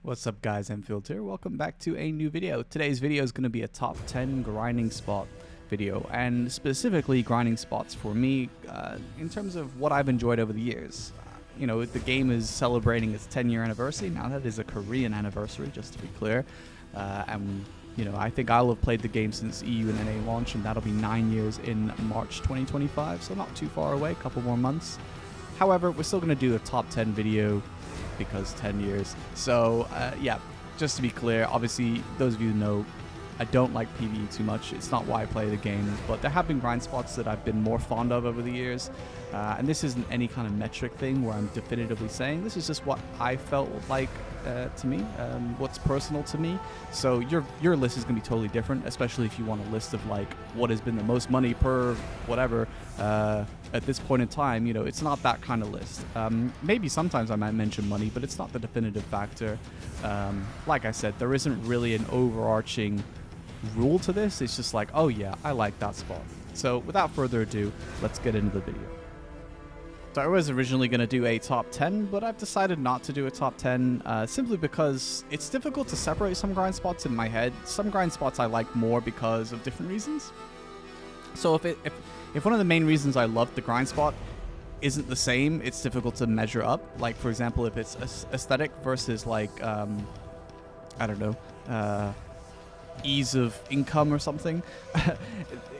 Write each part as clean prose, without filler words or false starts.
What's up guys, Anfield here. Welcome back to a new video. Today's video is going to be a top 10 grinding spot video, and specifically grinding spots for me in terms of what I've enjoyed over the years. You know, the game is celebrating its 10-year anniversary. Now that is a Korean anniversary, just to be clear. And you know, I think I'll have played the game since EU and NA launch, and that'll be 9 years in March 2025, so not too far away, a couple more months. However, we're still going to do a top 10 video because 10 years. So yeah, just to be clear, obviously those of you who know, I don't like PvE too much. It's not why I play the game, but there have been grind spots that I've been more fond of over the years, and this isn't any kind of metric thing where I'm definitively saying this is just what I felt like to me, what's personal to me. So your list is gonna be totally different, especially if you want a list of like what has been the most money per whatever at this point in time. You know, it's not that kind of list. Maybe sometimes I might mention money, but it's not the definitive factor. Like I said, there isn't really an overarching rule to this. It's just like, oh yeah, I like that spot. So without further ado, let's get into the video. So I was originally going to do a top 10, but I've decided not to do a top 10 simply because it's difficult to separate some grind spots in my head. Some grind spots I like more because of different reasons. So if one of the main reasons I love the grind spot isn't the same, it's difficult to measure up. Like, for example, if it's aesthetic versus like, I don't know, ease of income or something,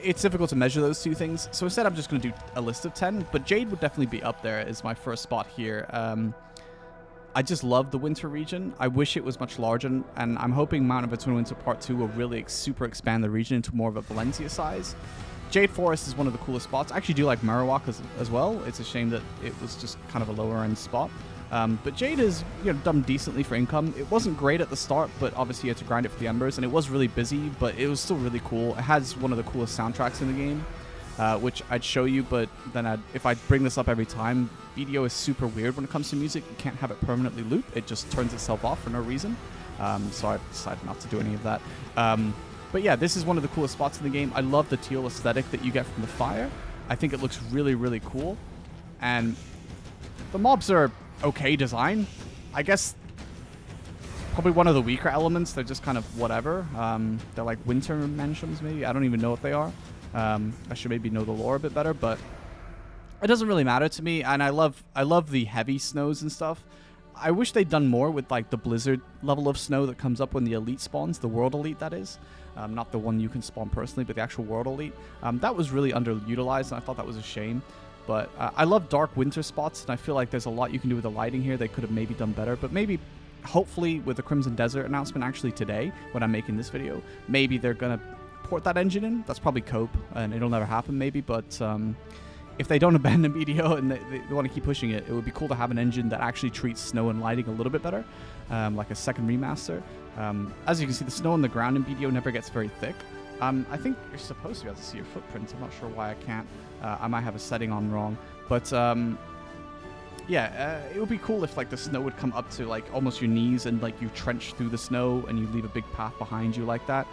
it's difficult to measure those two things. So instead I'm just going to do a list of 10, but Jade would definitely be up there as my first spot here. I just love the winter region. I wish it was much larger, and I'm hoping Mountain of Eternal Winter Part 2 will really super expand the region into more of a Valencia size. Jade Forest is one of the coolest spots. I actually do like Marowak as well. It's a shame that it was just kind of a lower end spot. But Jade is, you know, done decently for income. It wasn't great at the start, but obviously you had to grind it for the embers, and it was really busy, but it was still really cool. It has one of the coolest soundtracks in the game, which I'd show you, but then if I bring this up every time, BDO is super weird when it comes to music. You can't have it permanently loop. It just turns itself off for no reason. So I decided not to do any of that. But yeah, this is one of the coolest spots in the game. I love the teal aesthetic that you get from the fire. I think it looks really, really cool. And the mobs are okay design. I guess probably one of the weaker elements. They're just kind of whatever. They're like winter mansions, maybe. I don't even know what they are. I should maybe know the lore a bit better, but it doesn't really matter to me. And I love the heavy snows and stuff. I wish they'd done more with like the blizzard level of snow that comes up when the elite spawns, the world elite that is. Not the one you can spawn personally, but the actual world elite. That was really underutilized, and I thought that was a shame. But I love dark winter spots, and I feel like there's a lot you can do with the lighting here. They could have maybe done better, but maybe, hopefully, with the Crimson Desert announcement actually today, when I'm making this video, maybe they're going to port that engine in. That's probably cope, and it'll never happen maybe, but if they don't abandon BDO and they want to keep pushing it, it would be cool to have an engine that actually treats snow and lighting a little bit better, like a second remaster. As you can see, the snow on the ground in BDO never gets very thick. I think you're supposed to be able to see your footprints. I'm not sure why I can't. I might have a setting on wrong. But yeah, it would be cool if like the snow would come up to like almost your knees, and like you trench through the snow and you leave a big path behind you like that.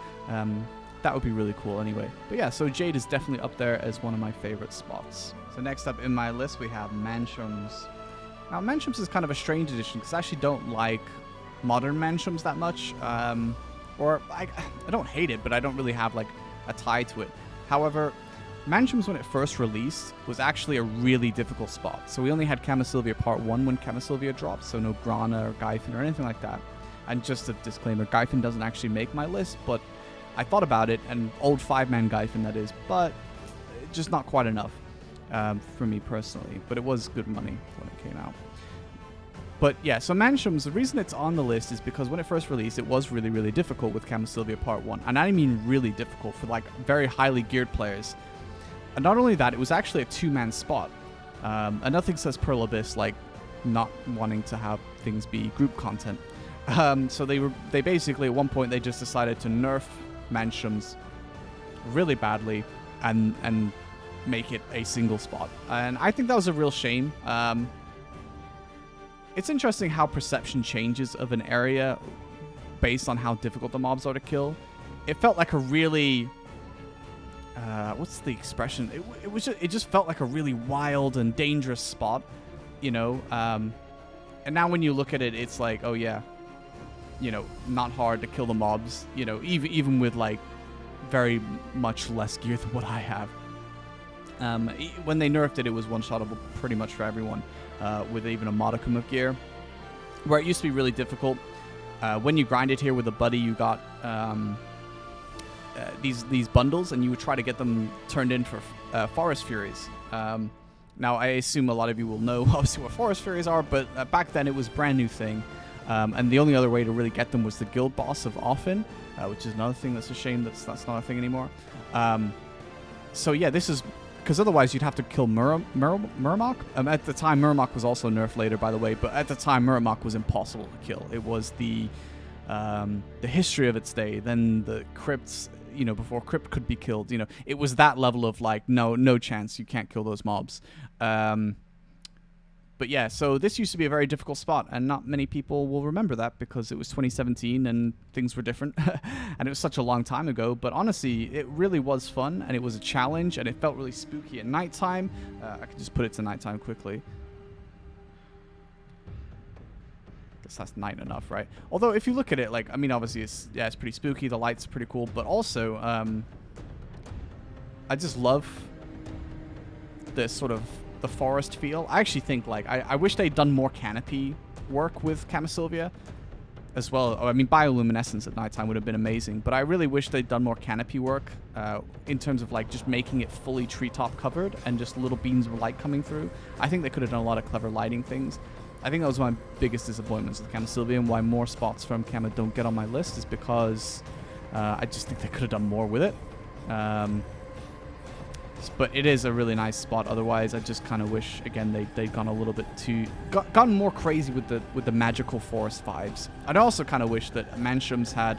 That would be really cool anyway. But yeah, so Jade is definitely up there as one of my favorite spots. So next up in my list we have Mansions. Now Mansions is kind of a strange addition because I actually don't like modern Mansions that much. Or I don't hate it, but I don't really have like a tie to it. However, Mansions when it first released was actually a really difficult spot. So we only had Camasylvia Part 1 when Camasylvia dropped, so no Grana or Gyfin or anything like that. And just a disclaimer, Gyfin doesn't actually make my list, but I thought about it, and old 5-man Gyfin that is, but just not quite enough for me personally. But it was good money when it came out. But yeah, so Mansions, the reason it's on the list is because when it first released, it was really, really difficult with Camasylvia Part 1. And I mean really difficult for like very highly geared players. And not only that, it was actually a 2-man spot. And nothing says Pearl Abyss like not wanting to have things be group content. So they basically, at one point, they just decided to nerf Mansions really badly and make it a single spot. And I think that was a real shame. It's interesting how perception changes of an area based on how difficult the mobs are to kill. It felt like a really what's the expression? It just felt like a really wild and dangerous spot, you know. And now when you look at it, it's like, oh yeah, you know, not hard to kill the mobs, you know, even with like very much less gear than what I have. When they nerfed it, it was one-shottable pretty much for everyone, with even a modicum of gear. Where it used to be really difficult, when you grinded here with a buddy, you got these bundles, and you would try to get them turned in for Forest Furies. Now, I assume a lot of you will know obviously what Forest Furies are, but back then it was a brand new thing. And the only other way to really get them was the guild boss of Anfield, which is another thing that's a shame that's not a thing anymore. So yeah, this is... because otherwise you'd have to kill Murmok. At the time, Murmok was also nerfed later, by the way, but at the time, Murmok was impossible to kill. It was the history of its day. Then the crypts, you know, before crypt could be killed, you know, it was that level of like, no chance, you can't kill those mobs. But yeah, so this used to be a very difficult spot, and not many people will remember that because it was 2017 and things were different, and it was such a long time ago. But honestly, it really was fun, and it was a challenge, and it felt really spooky at nighttime. I can just put it to nighttime quickly. Guess that's night enough, right? Although if you look at it, like, I mean, obviously it's pretty spooky. The lights are pretty cool, but also I just love this sort of the forest feel. I actually think, like, I wish they'd done more canopy work with Camasylvia as well. I mean, bioluminescence at nighttime would have been amazing, but I really wish they'd done more canopy work in terms of, like, just making it fully treetop covered and just little beams of light coming through. I think they could have done a lot of clever lighting things. I think that was my biggest disappointments with Camasylvia, and why more spots from Cama don't get on my list is because I just think they could have done more with it. But it is a really nice spot. Otherwise, I just kind of wish, again, they'd gone a little bit too... gotten more crazy with the magical forest vibes. I'd also kind of wish that Mansham's had,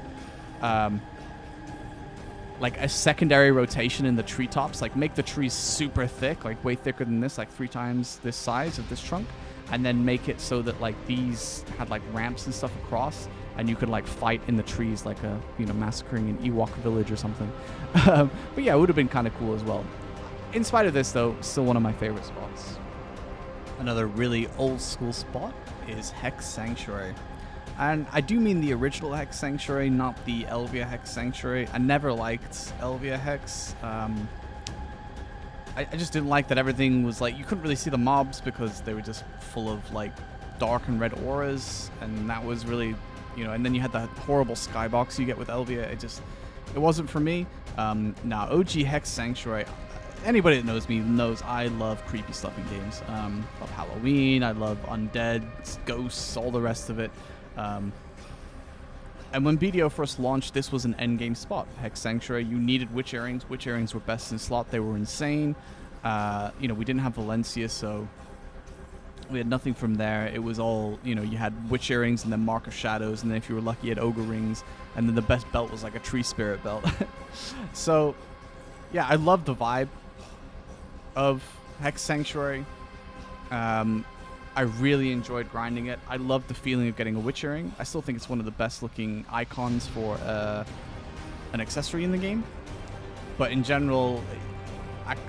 like, a secondary rotation in the treetops. Like, make the trees super thick, like, way thicker than this, like 3 times this size of this trunk. And then make it so that, like, these had, like, ramps and stuff across. And you could, like, fight in the trees like a, you know, massacring an Ewok village or something. But yeah, it would have been kind of cool as well. In spite of this, though, still one of my favorite spots. Another really old school spot is Hex Sanctuary. And I do mean the original Hex Sanctuary, not the Elvia Hex Sanctuary. I never liked Elvia Hex. I just didn't like that everything was like, you couldn't really see the mobs because they were just full of like dark and red auras. And that was really, you know, and then you had that horrible skybox you get with Elvia. It wasn't for me. Now, OG Hex Sanctuary... Anybody that knows me knows I love creepy stuff in games. Love Halloween, I love undead, ghosts, all the rest of it. And when BDO first launched, this was an endgame spot. Hex Sanctuary, you needed witch earrings. Witch earrings were best in slot. They were insane. You know, we didn't have Valencia, so we had nothing from there. It was all, you know, you had witch earrings and then Mark of Shadows, and then if you were lucky, you had ogre rings, and then the best belt was like a tree spirit belt. So, yeah, I love the vibe of Hex Sanctuary. I really enjoyed grinding it. I love the feeling of getting a witch earring. I still think it's one of the best looking icons for an accessory in the game. But in general,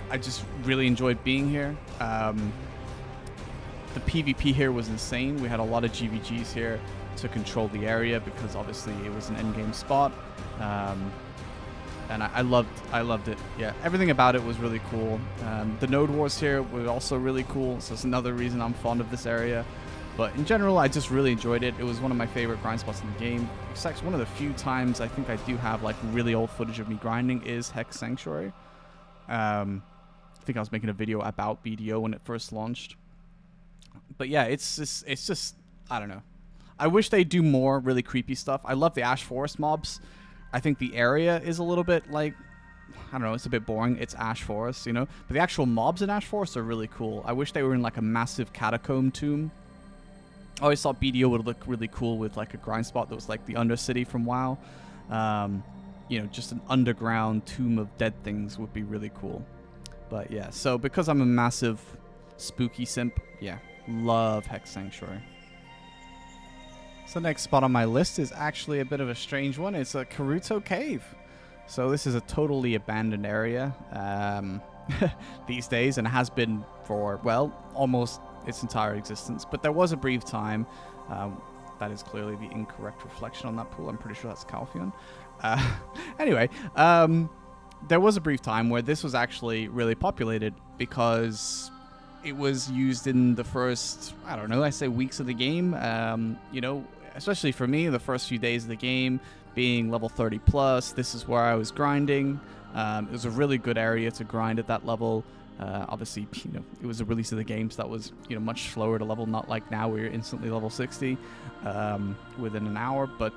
I just really enjoyed being here. The PvP here was insane. We had a lot of GVGs here to control the area because obviously it was an endgame spot. And I loved it. Yeah, everything about it was really cool. The node wars here were also really cool, so it's another reason I'm fond of this area. But in general, I just really enjoyed it. It was one of my favorite grind spots in the game. It's actually one of the few times I think I do have like really old footage of me grinding is Hex Sanctuary. I think I was making a video about BDO when it first launched. But yeah, it's just I don't know. I wish they do more really creepy stuff. I love the Ash Forest mobs. I think the area is a little bit like, I don't know, it's a bit boring. It's Ash Forest, you know? But the actual mobs in Ash Forest are really cool. I wish they were in like a massive catacomb tomb. I always thought BDO would look really cool with like a grind spot that was like the Undercity from WoW. You know, just an underground tomb of dead things would be really cool. But yeah, so because I'm a massive spooky simp, yeah, love Hex Sanctuary. So the next spot on my list is actually a bit of a strange one. It's a Karuto Cave. So this is a totally abandoned area these days, and has been for, well, almost its entire existence. But there was a brief time that is clearly the incorrect reflection on that pool. I'm pretty sure that's Calpheon. Anyway, there was a brief time where this was actually really populated because it was used in the first, I don't know, I say weeks of the game. You know, especially for me, the first few days of the game, being level 30 plus, this is where I was grinding. It was a really good area to grind at that level. Obviously, you know, it was the release of the game, so that was, you know, much slower to level, not like now where you're instantly level 60 within an hour. But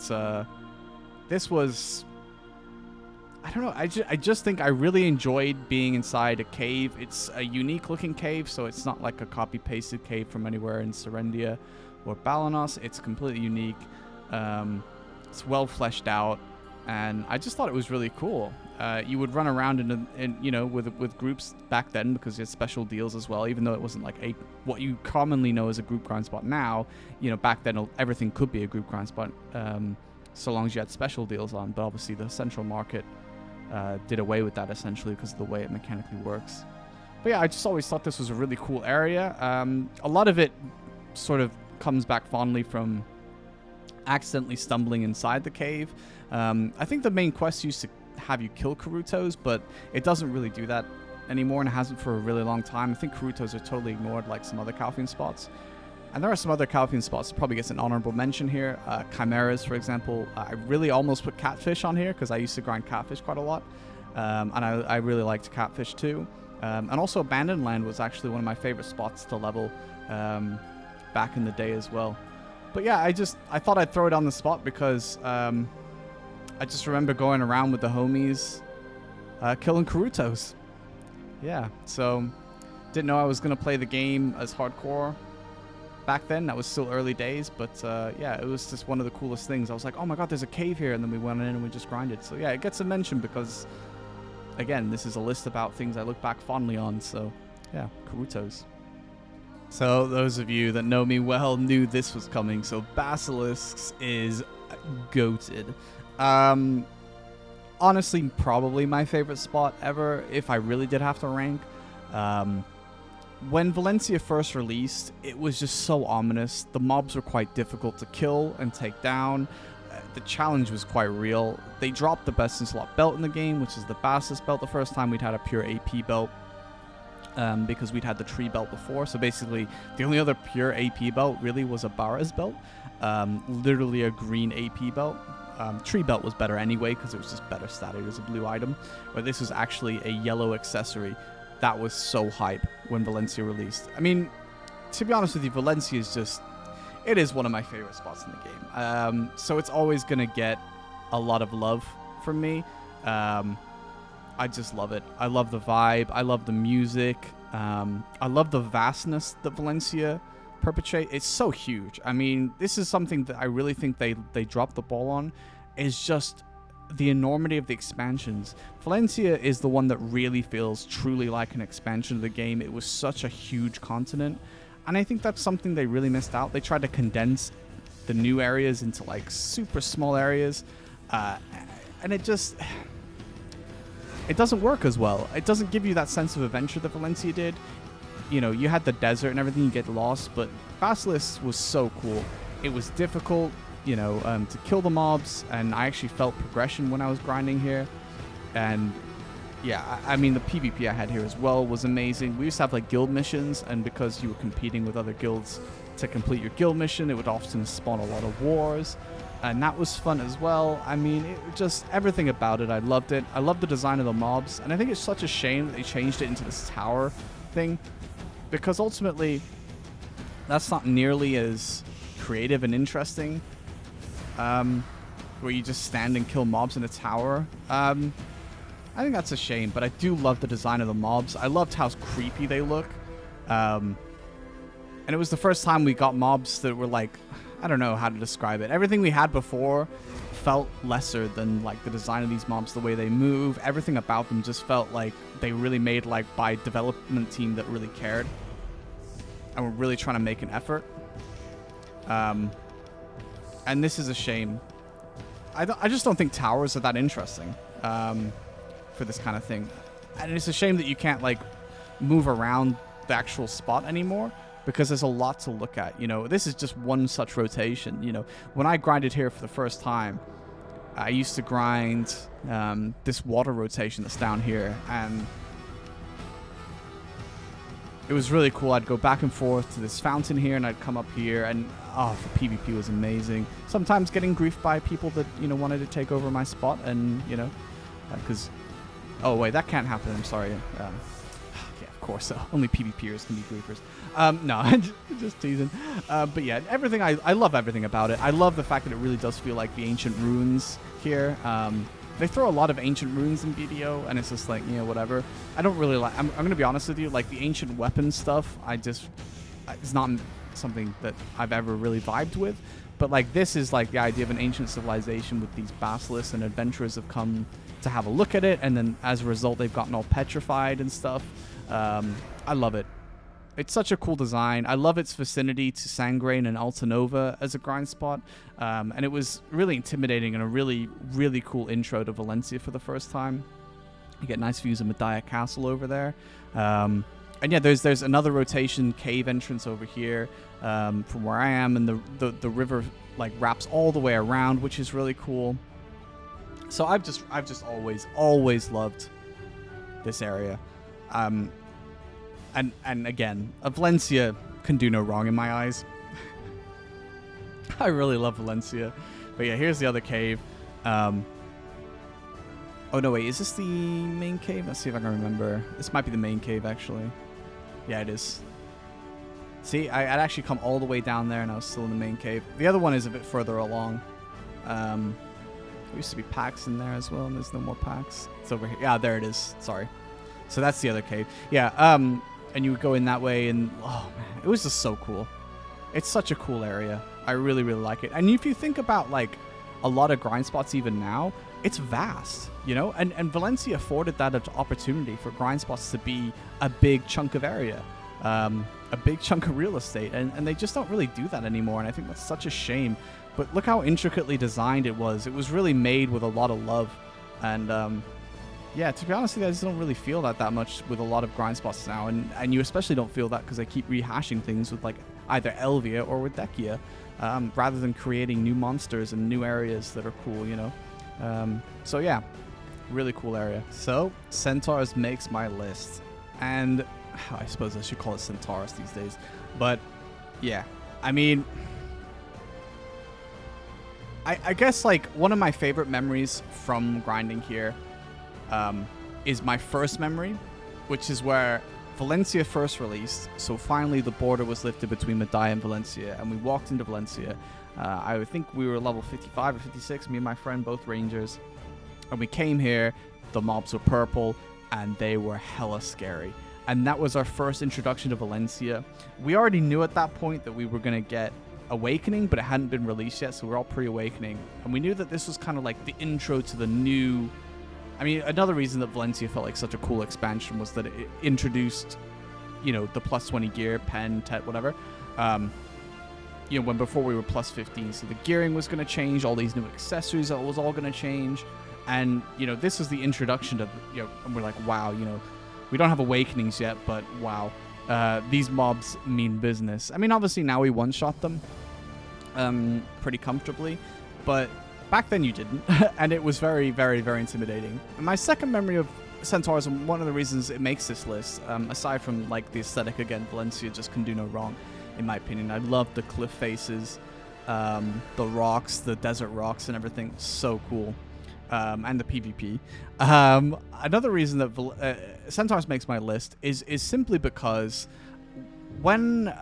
this was, I don't know, I just think I really enjoyed being inside a cave. It's a unique looking cave, so it's not like a copy-pasted cave from anywhere in Serendia or Balanos. It's completely unique. It's well fleshed out, and I just thought it was really cool. You would run around in you know, with groups back then, because you had special deals as well, even though it wasn't like what you commonly know as a group grind spot now. You know, back then everything could be a group grind spot, so long as you had special deals on. But obviously the central market did away with that essentially because of the way it mechanically works. But yeah, I just always thought this was a really cool area. A lot of it sort of comes back fondly from accidentally stumbling inside the cave. I think the main quest used to have you kill Karutos, but it doesn't really do that anymore, and it hasn't for a really long time. I think Karutos are totally ignored like some other Calpheon spots. And there are some other Calpheon spots that probably gets an honorable mention here. Chimeras, for example. I really almost put Catfish on here because I used to grind Catfish quite a lot. And I really liked Catfish too. And also Abandoned Land was actually one of my favorite spots to level back in the day as well. But yeah, I thought I'd throw it on the spot because I just remember going around with the homies killing Karutos. Yeah, so didn't know I was going to play the game as hardcore back then. That was still early days, but yeah, it was just one of the coolest things. I was like, oh my god, there's a cave here, and then we went in and we just grinded. So yeah, it gets a mention because, again, this is a list about things I look back fondly on. So yeah, Karutos. So those of you that know me well knew this was coming. So Basilisks is goated. Honestly, probably my favorite spot ever if I really did have to rank. When Valencia first released, it was just so ominous. The mobs were quite difficult to kill and take down. The challenge was quite real. They dropped the best in slot belt in the game, which is the Basilisk belt. The first time we'd had a pure AP belt, because we'd had the tree belt before. So basically, the only other pure AP belt really was a Barra's belt, literally a green AP belt. Tree belt was better anyway because it was just better statted. It was a blue item, but this was actually a yellow accessory. That was so hype when Valencia released. I mean, to be honest with you, Valencia is just, it is one of my favorite spots in the game. So it's always going to get a lot of love from me. I just love it. I love the vibe. I love the music. I love the vastness that Valencia perpetrate. It's so huge. I mean, this is something that I really think they dropped the ball on, is just the enormity of the expansions. Valencia is the one that really feels truly like an expansion of the game. It was such a huge continent, and I think that's something they really missed out. They tried to condense the new areas into like super small areas, and it doesn't work as well. It doesn't give you that sense of adventure that Valencia did. You know, you had the desert and everything, you get lost, but Basilisk was so cool. It was difficult, you know, to kill the mobs, and I actually felt progression when I was grinding here. And yeah, I mean, the PvP I had here as well was amazing. We used to have like guild missions, and because you were competing with other guilds to complete your guild mission, it would often spawn a lot of wars, and that was fun as well. I mean, it just, everything about it, I loved it. I loved the design of the mobs, and I think it's such a shame that they changed it into this tower thing, because ultimately that's not nearly as creative and interesting, where you just stand and kill mobs in a tower. I think that's a shame, but I do love the design of the mobs. I loved how creepy they look, and it was the first time we got mobs that were like, I don't know how to describe it. Everything we had before felt lesser than like the design of these mobs, the way they move, everything about them just felt like they really made like by development team that really cared and were really trying to make an effort. And this is a shame. I just don't think towers are that interesting for this kind of thing, and it's a shame that you can't like move around the actual spot anymore. because there's a lot to look at. You know, this is just one such rotation. You know, when I grinded here for the first time, I used to grind this water rotation that's down here, and it was really cool. I'd go back and forth to this fountain here, and I'd come up here, and oh, the PvP was amazing. Sometimes getting griefed by people that, you know, wanted to take over my spot, and, you know, because... oh, wait, that can't happen. I'm sorry. Yeah, of course. Only PvPers can be griefers. No, just teasing. But yeah, everything. I love everything about it. I love the fact that it really does feel like the ancient ruins here. They throw a lot of ancient ruins in BDO, and it's just like, you know, whatever. I don't really like... I'm going to be honest with you. Like, the ancient weapon stuff, it's not something that I've ever really vibed with. But, like, this is, like, the idea of an ancient civilization with these basilisks, and adventurers have come to have a look at it, and then as a result, they've gotten all petrified and stuff. I love it. It's such a cool design. I love its vicinity to Sangrain and Altanova as a grind spot. And it was really intimidating and a really, really cool intro to Valencia for the first time. You get nice views of Medaya Castle over there. And yeah, there's another rotation cave entrance over here from where I am, and the river like wraps all the way around, which is really cool. So I've just always loved this area. And again, Valencia can do no wrong in my eyes. I really love Valencia. But yeah, here's the other cave. Oh no, wait, is this the main cave? Let's see if I can remember. This might be the main cave, actually. Yeah, it is. See, I'd actually come all the way down there, and I was still in the main cave. The other one is a bit further along. There used to be packs in there as well, and there's no more packs. It's over here. Yeah, there it is. Sorry. So that's the other cave. Yeah, and you would go in that way, and oh man, it was just so cool. It's such a cool area. I really, really like it. And if you think about like a lot of grind spots even now, it's vast, you know? And Valencia afforded that opportunity for grind spots to be a big chunk of area, a big chunk of real estate, and they just don't really do that anymore, and I think that's such a shame. But look how intricately designed it was. It was really made with a lot of love, and yeah, to be honest with you, I just don't really feel that much with a lot of grind spots now, and you especially don't feel that because they keep rehashing things with like either Elvia or with Dekia, rather than creating new monsters and new areas that are cool, you know. So yeah, really cool area. So Centaurs makes my list, and I suppose I should call it Centaurus these days, but yeah, I mean, I guess like one of my favorite memories from grinding here is my first memory, which is where Valencia first released. So finally the border was lifted between Medaya and Valencia, and we walked into Valencia. I think we were level 55 or 56, me and my friend, both rangers. And we came here, the mobs were purple, and they were hella scary. And that was our first introduction to Valencia. We already knew at that point that we were going to get Awakening, but it hadn't been released yet, so we're all pre-Awakening. And we knew that this was kind of like the intro to the new... I mean, another reason that Valencia felt like such a cool expansion was that it introduced, you know, the plus 20 gear, pen, tet, whatever. You know, when before we were plus 15, so the gearing was going to change, all these new accessories that was all going to change. And, you know, this was the introduction to, you know, and we're like, wow, you know, we don't have Awakenings yet, but wow, these mobs mean business. I mean, obviously now we one-shot them pretty comfortably, but back then you didn't, and it was very, very, very intimidating. And my second memory of Centaurs, and one of the reasons it makes this list, aside from like the aesthetic, again, Valencia just can do no wrong, in my opinion. I love the cliff faces, the rocks, the desert rocks and everything. So cool. And the PvP. Another reason that Centaurs makes my list is simply because when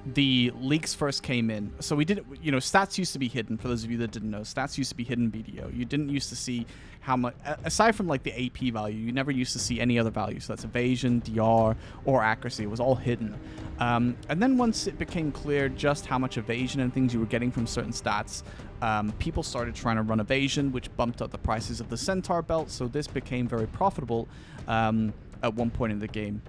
the leaks first came in, so we did, you know, stats used to be hidden. For those of you that didn't know, stats used to be hidden in BDO. You didn't used to see how much, aside from like the AP value, you never used to see any other value. So that's evasion, DR, or accuracy. It was all hidden. And then once it became clear just how much evasion and things you were getting from certain stats, people started trying to run evasion, which bumped up the prices of the Centaur belt. So this became very profitable at one point in the game.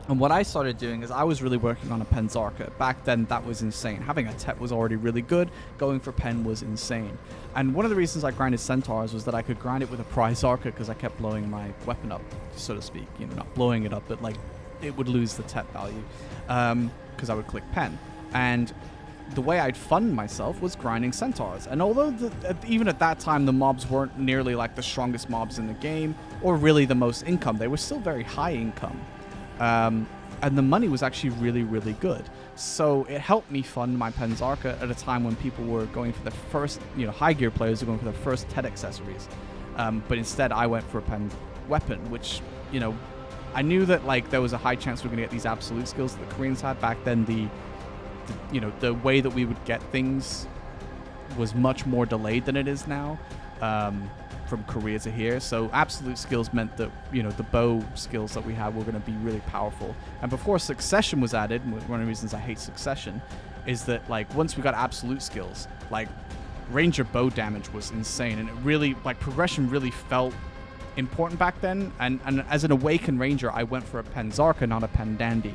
And what I started doing is I was really working on a Penzarka. Back then, that was insane. Having a Tet was already really good. Going for Pen was insane. And one of the reasons I grinded Centaurs was that I could grind it with a Prize Arca because I kept blowing my weapon up, so to speak. You know, not blowing it up, but like it would lose the TET value because I would click pen. And the way I'd fund myself was grinding centaurs. And although even at that time the mobs weren't nearly like the strongest mobs in the game or really the most income, they were still very high income. And the money was actually really, really good. So it helped me fund my Penzarka at a time when people were going for the first, high gear players were going for the first TET accessories. But instead I went for a pen weapon, which, I knew that like there was a high chance we were going to get these absolute skills that the Koreans had. Back then the way that we would get things was much more delayed than it is now, from Korea to here. So absolute skills meant that, the bow skills that we had were going to be really powerful. And before succession was added, one of the reasons I hate succession is that like once we got absolute skills, like ranger bow damage was insane, and it really like progression really felt important back then. And as an awakened ranger, I went for a Penzarka, not a Pendandy.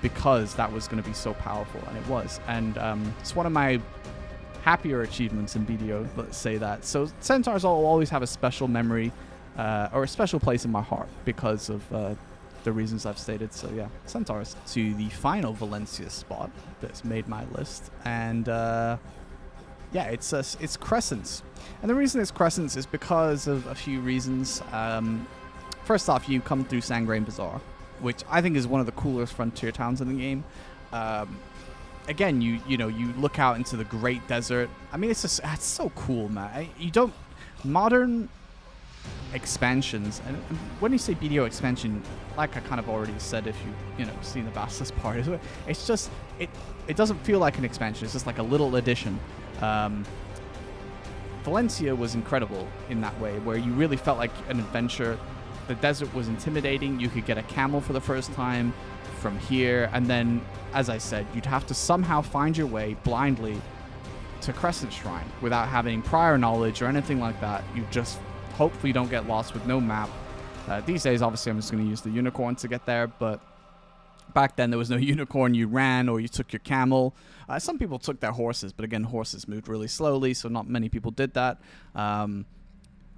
Because that was going to be so powerful, and it was. And it's one of my happier achievements in BDO, let's say that. So centaurs will always have a special memory or a special place in my heart because of the reasons I've stated. So yeah, centaurs. To the final Valencia spot that's made my list, and yeah, it's crescents. And the reason it's crescents is because of a few reasons. First off, you come through Sangrain Bazaar, which I think is one of the coolest frontier towns in the game. Again, you look out into the Great Desert. I mean, it's so cool, man. Modern expansions, and when you say BDO expansion, like I kind of already said, if you seen the Basilisk part, it's just it doesn't feel like an expansion. It's just like a little addition. Valencia was incredible in that way, where you really felt like an adventure. The desert was intimidating. You could get a camel for the first time from here, and then, as I said, you'd have to somehow find your way blindly to Crescent Shrine without having prior knowledge or anything like that. You just hopefully don't get lost with no map. These days, obviously, I'm just going to use the unicorn to get there, but back then there was no unicorn. You ran or you took your camel. Some people took their horses, but again, horses moved really slowly, so not many people did that.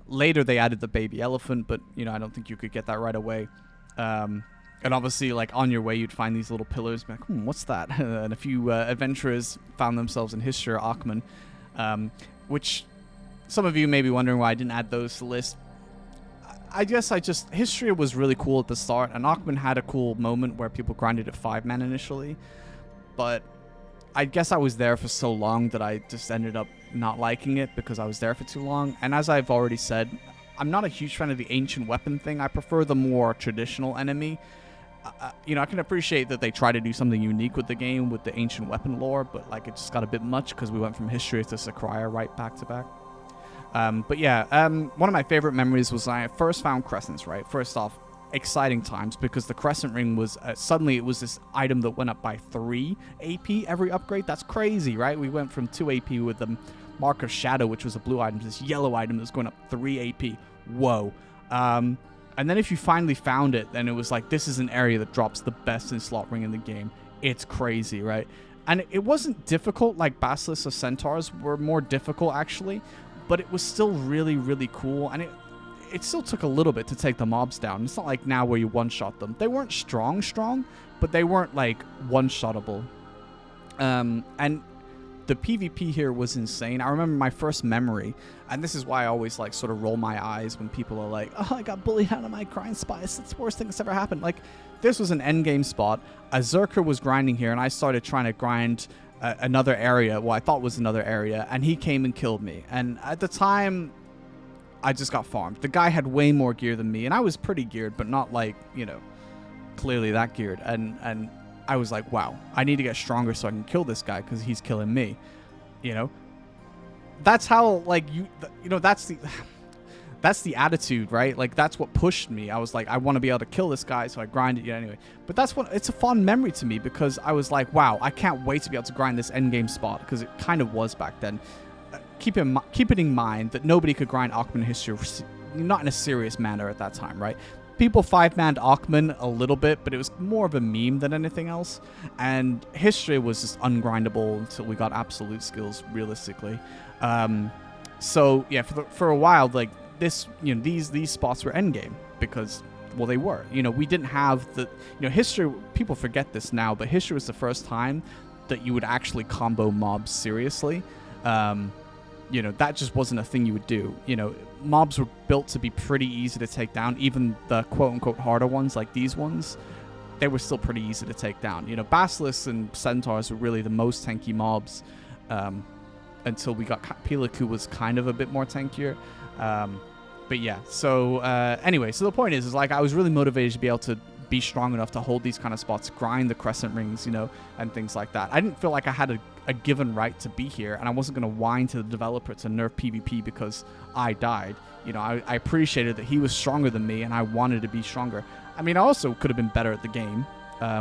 Later, they added the baby elephant, but, I don't think you could get that right away. And obviously, like, on your way, you'd find these little pillars. Be like, what's that? And a few adventurers found themselves in Histra Akhman, which some of you may be wondering why I didn't add those to the list. I guess Histra was really cool at the start, and Akhman had a cool moment where people grinded at 5-man initially. But I guess I was there for so long that I just ended up not liking it because I was there for too long. And as I've already said, I'm not a huge fan of the ancient weapon thing. I prefer the more traditional enemy. I can appreciate that they try to do something unique with the game with the ancient weapon lore, but like it just got a bit much because we went from History to Sakraya right back to back. But yeah, one of my favorite memories was when I first found crescents, right? First off, exciting times because the crescent ring was suddenly it was this item that went up by 3 AP every upgrade. That's crazy, right? We went from 2 AP with the Mark of Shadow, which was a blue item, to this yellow item that's going up 3 AP. Whoa. And then if you finally found it, then it was like, this is an area that drops the best in slot ring in the game. It's crazy, right? And it wasn't difficult like Basilisks or Centaurs were more difficult, actually. But it was still really, really cool. And it still took a little bit to take the mobs down. It's not like now where you one-shot them. They weren't strong, but they weren't like one-shottable. And the PvP here was insane. I remember my first memory, and this is why I always like sort of roll my eyes when people are like, oh, I got bullied out of my grind spot. It's the worst thing that's ever happened. Like, this was an endgame spot. A Zerker was grinding here, and I started trying to grind another area, well, I thought was another area, and he came and killed me. And at the time, I just got farmed. The guy had way more gear than me, and I was pretty geared, but not like, clearly that geared. And I was like, wow, I need to get stronger so I can kill this guy because he's killing me. That's how, like, that's the attitude, right? Like, that's what pushed me. I was like, I want to be able to kill this guy, so I grinded anyway. But it's a fond memory to me because I was like, wow, I can't wait to be able to grind this endgame spot because it kind of was back then. Keep it in mind that nobody could grind Akhman History, not in a serious manner at that time, right? People 5-manned Akhman a little bit, but it was more of a meme than anything else. And History was just ungrindable until we got absolute skills, realistically. So yeah, for a while, like this, these spots were endgame because well, they were. You know, we didn't have the, you know, history, people forget this now, but history was the first time that you would actually combo mobs seriously. You know, that just wasn't a thing you would do. You know, mobs were built to be pretty easy to take down. Even the quote-unquote harder ones, like these ones, they were still pretty easy to take down. You know, basilisks and centaurs were really the most tanky mobs until we got Piliku was kind of a bit more tankier. But yeah, so anyway, so the point is like I was really motivated to be able to be strong enough to hold these kind of spots, grind the crescent rings, you know, and things like that. I didn't feel like I had a given right to be here, and I wasn't going to whine to the developer to nerf PvP because I died. You know, I appreciated that he was stronger than me, and I wanted to be stronger. I mean, I also could have been better at the game.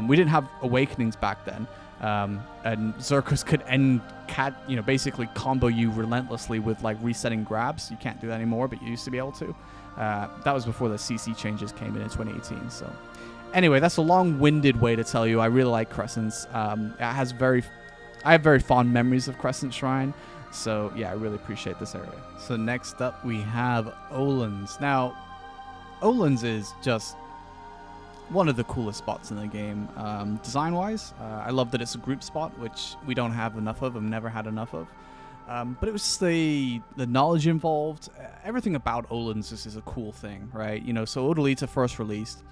We didn't have awakenings back then, and Zerkers could basically combo you relentlessly with like resetting grabs. You can't do that anymore, but you used to be able to. That was before the CC changes came in 2018. So anyway, that's a long-winded way to tell you I really like Crescents. I have very fond memories of Crescent Shrine. So yeah, I really appreciate this area. So next up we have Olan's. Now, Olan's is just one of the coolest spots in the game, design-wise. I love that it's a group spot, which we don't have enough of and never had enough of. But it was just the knowledge involved. Everything about Olan's is a cool thing, right? You know, so Odalita first released,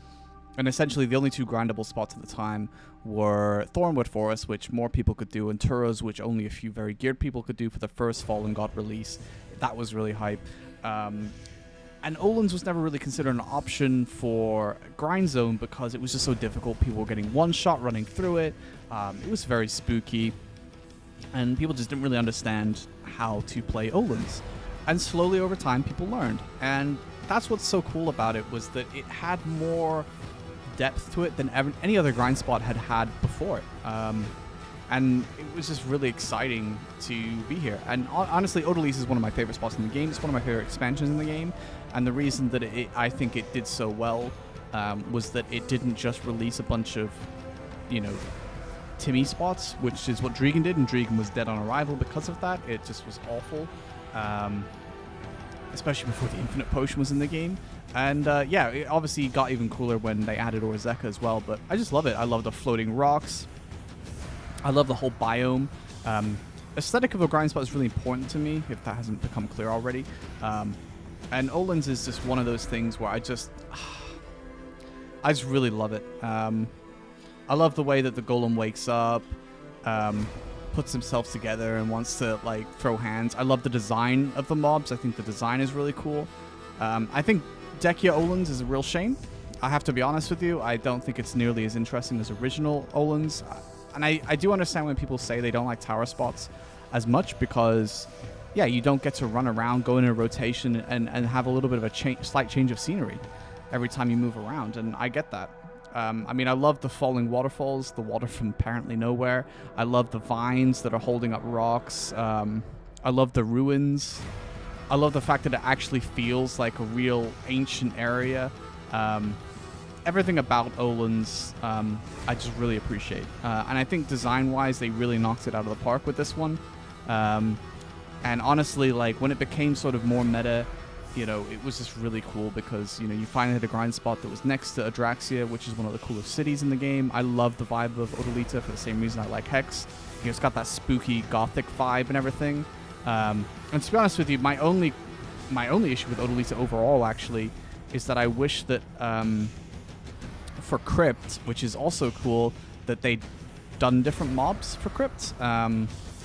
and essentially the only two grindable spots at the time were Thornwood Forest, which more people could do, and Turos, which only a few very geared people could do for the first Fallen God release. That was really hype. And Olan's was never really considered an option for Grind Zone because it was just so difficult. People were getting one shot running through it. It was very spooky. And people just didn't really understand how to play Olan's. And slowly over time, people learned. And that's what's so cool about it, was that it had more depth to it than any other grind spot had before it. And it was just really exciting to be here. And honestly, Odalise is one of my favorite spots in the game. It's one of my favorite expansions in the game. And the reason that I think it did so well was that it didn't just release a bunch of, you know, Timmy spots, which is what Dregan did, and Dregan was dead on arrival because of that. It just was awful, especially before the Infinite Potion was in the game. And yeah, it obviously got even cooler when they added Orzeka as well, but I just love it. I love the floating rocks. I love the whole biome. Aesthetic of a grind spot is really important to me, if that hasn't become clear already. And Olan's is just one of those things where I just really love it. I love the way that the golem wakes up, puts himself together and wants to like throw hands. I love the design of the mobs. I think the design is really cool. I think Dekia Olan's is a real shame. I have to be honest with you. I don't think it's nearly as interesting as original Olan's. And I do understand when people say they don't like tower spots as much because, yeah, you don't get to run around, go in a rotation, and have a little bit of a slight change of scenery every time you move around, and I get that. I mean, I love the falling waterfalls, the water from apparently nowhere. I love the vines that are holding up rocks. I love the ruins. I love the fact that it actually feels like a real ancient area. Everything about Olan's, I just really appreciate. And I think design-wise, they really knocked it out of the park with this one. And honestly, like, when it became sort of more meta, you know, it was just really cool because, you know, you finally had a grind spot that was next to Adraxia, which is one of the coolest cities in the game. I love the vibe of Odalita for the same reason I like Hex. You know, it's got that spooky gothic vibe and everything. And to be honest with you, my only issue with Odalita overall, actually, is that I wish that for Crypt, which is also cool, that they'd done different mobs for Crypt.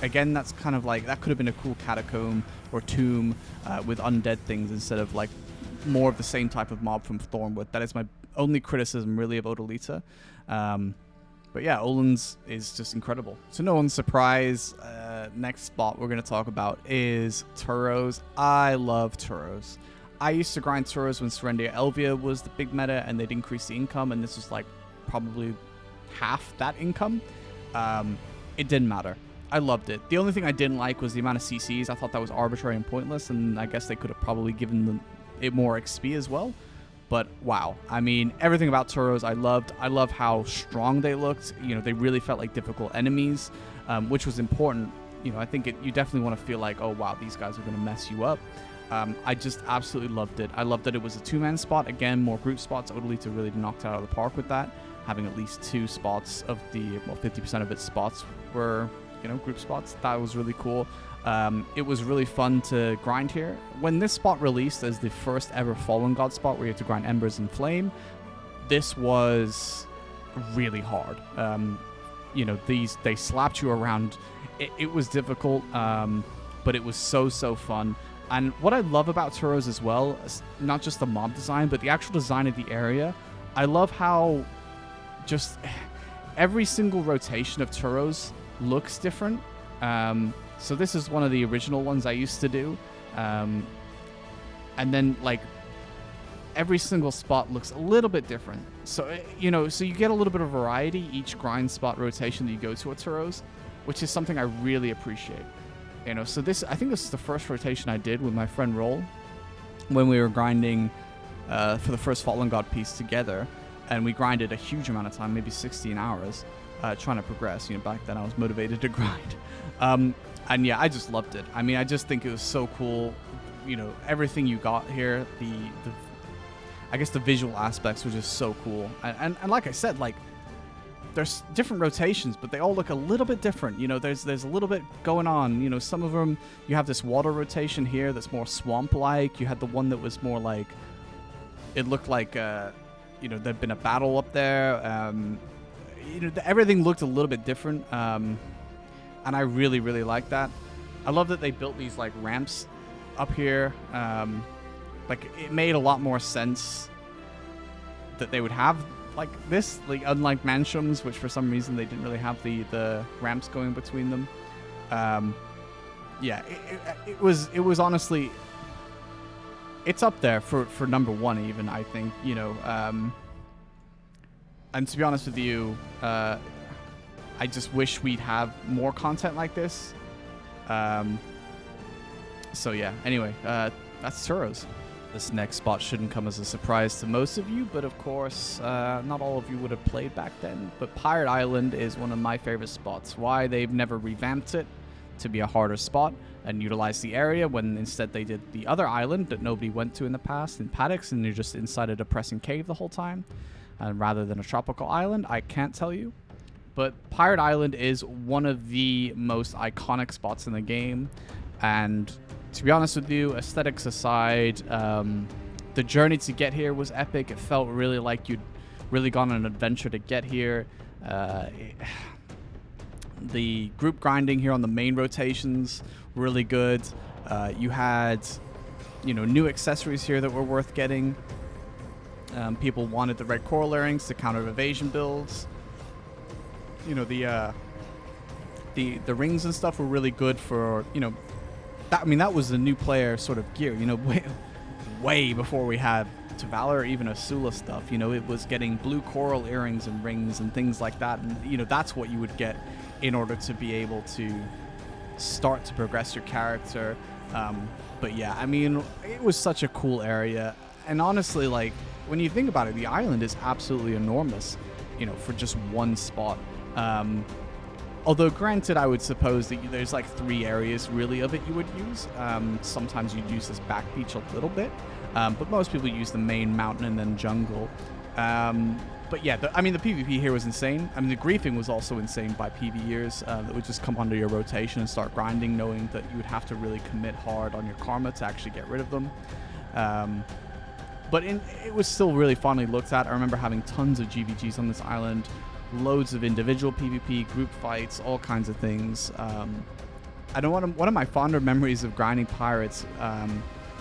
Again, that's kind of like, that could have been a cool catacomb or tomb with undead things instead of like more of the same type of mob from Thornwood. That is my only criticism really of Odalita. But yeah, Olan's is just incredible. So no one's surprise, next spot we're going to talk about is Turos. I love Turos. I used to grind Turos when Serendia Elvia was the big meta and they'd increase the income, and this was like probably half that income. It didn't matter. I loved it. The only thing I didn't like was the amount of CCs. I thought that was arbitrary and pointless, and I guess they could have probably given it more XP as well. But wow, I mean, everything about Turos I loved. I love how strong they looked. You know, they really felt like difficult enemies, which was important. You know, I think you definitely want to feel like, oh wow, these guys are going to mess you up. I just absolutely loved it. I loved that it was a 2-man spot. Again, more group spots. Odalita really knocked it out of the park with that, having at least 2 spots of the, well, 50% of its spots were, you know, group spots. That was really cool. It was really fun to grind here. When this spot released as the first ever Fallen God spot where you had to grind Embers and Flame, this was really hard. You know, they slapped you around. It was difficult, but it was so fun. And what I love about Turos as well, not just the mob design, but the actual design of the area. I love how just every single rotation of Turos looks different. So this is one of the original ones I used to do. And then, like, every single spot looks a little bit different. So, you know, so you get a little bit of variety each grind spot rotation that you go to at Turos, which is something I really appreciate. You know, so this, I think this is the first rotation I did with my friend Roll when we were grinding for the first Fallen God piece together, and we grinded a huge amount of time, maybe 16 hours, trying to progress. You know, back then I was motivated to grind. And yeah, I just loved it. I mean, I just think it was so cool. You know, everything you got here, I guess the visual aspects were just so cool. And like I said, like, there's different rotations, but they all look a little bit different. You know, there's a little bit going on. You know, some of them, you have this water rotation here that's more swamp-like. You had the one that was more like, it looked like, you know, there'd been a battle up there. You know, everything looked a little bit different. And I really like that. I love that they built these, like, ramps up here. Like, it made a lot more sense that they would have like this, like, unlike Mansham's, which for some reason they didn't really have the ramps going between them. Yeah, it was honestly, it's up there for number 1 even, I think, you know. And to be honest with you, I just wish we'd have more content like this. So yeah, anyway, that's Turos. This next spot shouldn't come as a surprise to most of you, but of course, not all of you would have played back then. But Pirate Island is one of my favorite spots. Why? They've never revamped it to be a harder spot and utilize the area, when instead they did the other island that nobody went to in the past in Paddocks, and you're just inside a depressing cave the whole time. And rather than a tropical island, I can't tell you. But Pirate Island is one of the most iconic spots in the game, and to be honest with you, aesthetics aside, the journey to get here was epic. It felt really like you'd really gone on an adventure to get here. The group grinding here on the main rotations, really good. You had, you know, new accessories here that were worth getting. People wanted the red coral earrings to counter evasion builds. You know, the rings and stuff were really good for, you know, I mean, that was the new player sort of gear, you know, way before we had Valor or even Asula stuff. You know, it was getting blue coral earrings and rings and things like that. And, you know, that's what you would get in order to be able to start to progress your character. But yeah, I mean, it was such a cool area. And honestly, like, when you think about it, the island is absolutely enormous, you know, for just one spot. Although, granted, I would suppose that there's like 3 areas really of it you would use. Sometimes you'd use this back beach a little bit, but most people use the main mountain and then jungle. But yeah, I mean, the PvP here was insane. I mean, the griefing was also insane by PvEers that would just come under your rotation and start grinding, knowing that you would have to really commit hard on your karma to actually get rid of them. But it was still really fondly looked at. I remember having tons of GVGs on this island. Loads of individual PvP, group fights, all kinds of things. I know one of my fonder memories of grinding pirates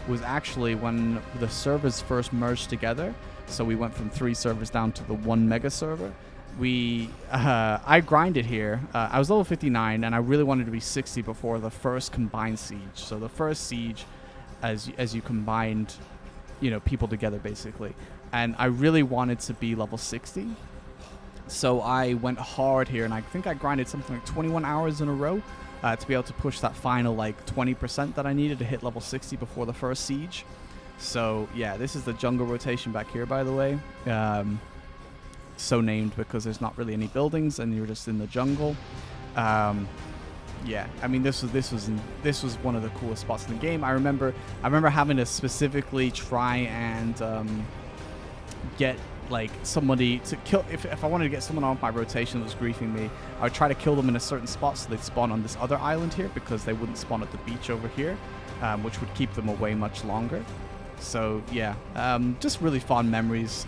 was actually when the servers first merged together. So we went from 3 servers down to the 1 mega server. I grinded here. I was level 59, and I really wanted to be 60 before the first combined siege. So the first siege, as you combined, you know, people together basically. And I really wanted to be level 60. So I went hard here, and I think I grinded something like 21 hours in a row to be able to push that final like 20% that I needed to hit level 60 before the first siege. So yeah, this is the jungle rotation back here, by the way. So named because there's not really any buildings and you're just in the jungle. Yeah, I mean this was one of the coolest spots in the game. I remember having to specifically try and get like somebody to kill. If I wanted to get someone off my rotation that was griefing me, I would try to kill them in a certain spot so they'd spawn on this other island here, because they wouldn't spawn at the beach over here, which would keep them away much longer. So yeah, just really fond memories.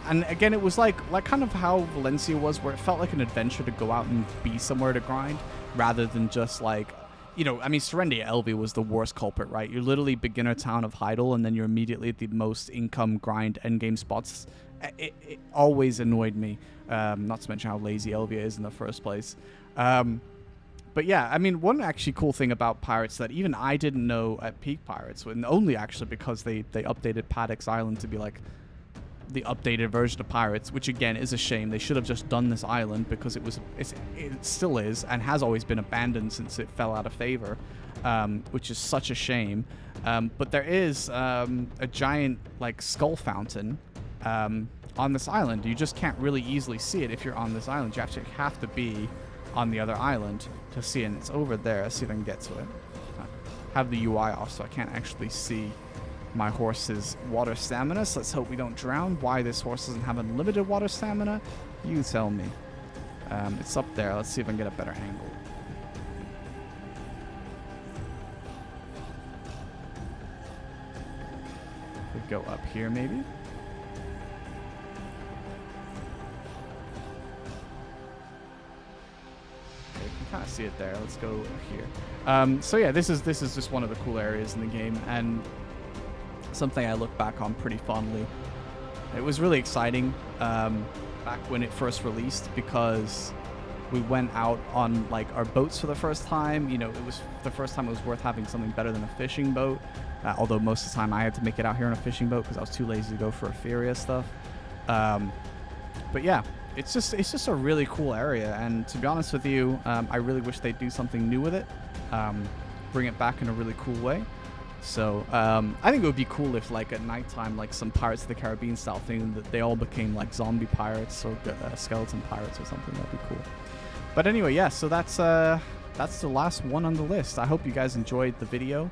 And again, it was like kind of how Valencia was, where it felt like an adventure to go out and be somewhere to grind, rather than just like, you know, I mean, Serenity LV was the worst culprit, right? You're literally beginner town of Heidel, and then you're immediately at the most income grind endgame spots. It always annoyed me, not to mention how lazy Elvia is in the first place. But yeah, I mean, one actually cool thing about Pirates that even I didn't know at Peak Pirates, and only actually because they updated Paddock's Island to be like the updated version of Pirates, which again is a shame. They should have just done this island, because it still is and has always been abandoned since it fell out of favor, which is such a shame. But there is a giant like skull fountain on this island. You just can't really easily see it if you're on this island. You actually have to be on the other island to see it, and it's over there. Let's see if I can get to it. I have the UI off, so I can't actually see my horse's water stamina, so let's hope we don't drown. Why this horse doesn't have unlimited water stamina, you tell me. It's up there. Let's see if I can get a better angle. We go up here maybe. Okay, you can kind of see it there. Let's go here. So yeah, this is just one of the cool areas in the game, and something I look back on pretty fondly. It was really exciting back when it first released, because we went out on like our boats for the first time. You know, it was the first time it was worth having something better than a fishing boat. Although most of the time I had to make it out here on a fishing boat because I was too lazy to go for Etheria stuff. But yeah, it's just a really cool area, and to be honest with you, I really wish they'd do something new with it, bring it back in a really cool way. So I think it would be cool if, like, at nighttime, like some Pirates of the Caribbean style thing, that they all became like zombie pirates or skeleton pirates or something. That'd be cool. But anyway, yeah. So that's the last one on the list. I hope you guys enjoyed the video.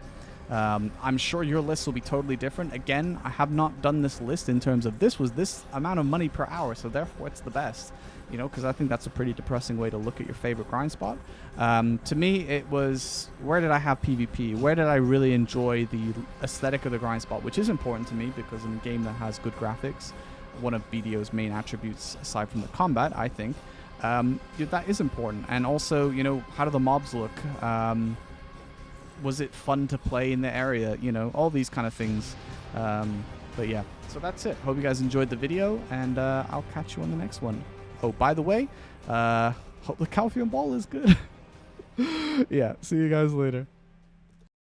I'm sure your list will be totally different. Again, I have not done this list in terms of this was this amount of money per hour, so therefore it's the best. You know, because I think that's a pretty depressing way to look at your favorite grind spot. To me, it was, where did I have PvP? Where did I really enjoy the aesthetic of the grind spot, which is important to me, because in a game that has good graphics, one of BDO's main attributes, aside from the combat, I think, that is important. And also, you know, how do the mobs look? Was it fun to play in the area? You know, all these kind of things. But yeah, so that's it. Hope you guys enjoyed the video, and I'll catch you on the next one. Oh, by the way, hope the Calcium Ball is good. Yeah, see you guys later.